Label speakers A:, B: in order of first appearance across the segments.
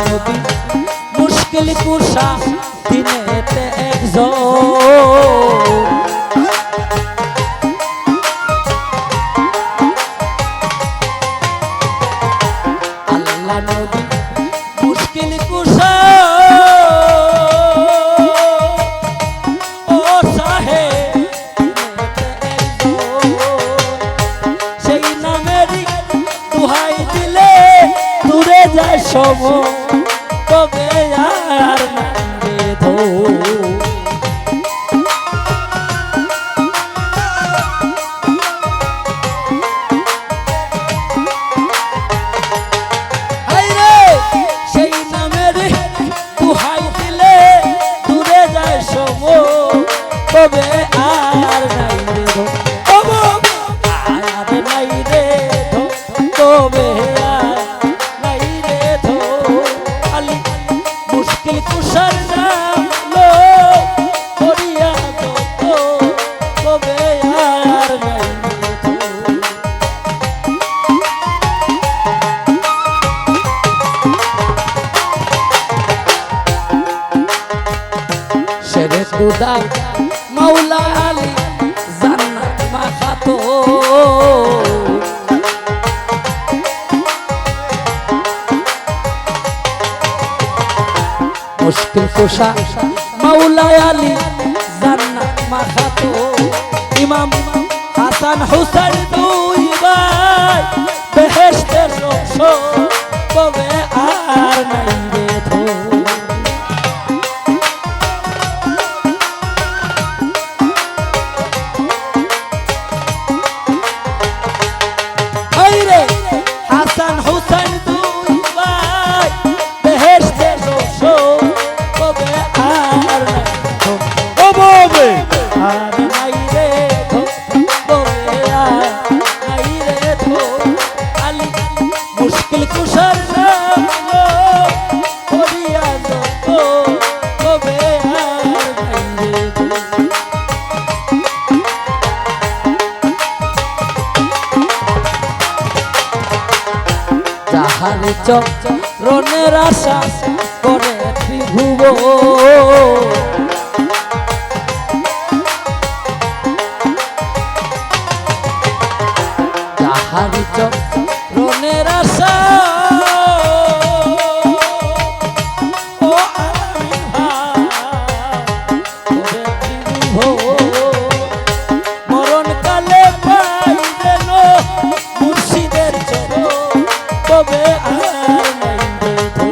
A: নবী মুশকিল কুশা দিনেতে একজন আল্লাহ নবী মুশকিল কুশা ও সাহে দিনেতে একজন সেই নামেরই দুহাই দিলে দূরে যায় সময় কবে আর নামবে ধো সেই নামের দুহাই দিলে দূরে যায় সময় কবে আর নাই রে ধো আর নাই রে ধো কবে মুশকিল কুশার নাম লো করিয়া যত কবে আর নাই শেরে খুদা মাওলা আলী জান্নাত মাখাতো মুশকিল কুশা মাওলা আলী জান্নাত মাখাতো ইমাম হাসান হুসাইন দুই ভাই বেহেশতের রসো কবে আর নাই রে ধো আইরে হাসান হুসাইন দুই ভাই বেহেশতের রসো আর নাই রে ধো কবে আর নাই রে ধো আলী মুশকিল কুশার নাম লো করিয়া যত কবে আর নাই রে ধো যাহার চরণের আশা করে ত্রিভুবন যাহার চরণের আশা ও মরণ কালে পাই যেন মুর্শিদের চরণ কবে আর নাই রে ধো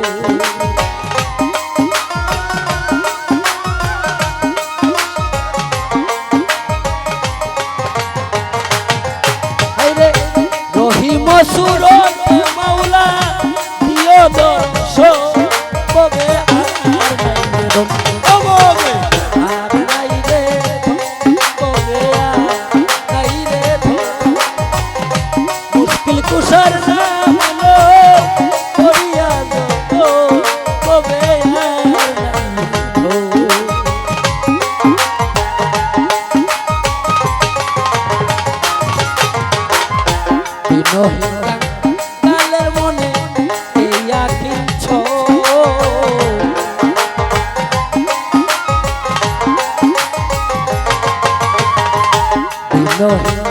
A: রহিম সুরত মাওলা দিও দর্শন কবে আর নাই রে ধো আর নাই রে ধো কবে আর নাই রে ধো মুশকিল কুশার নাম লো করিয়া যত কবে আর নাই ধো কালের মনে এই আকিছ বিনয়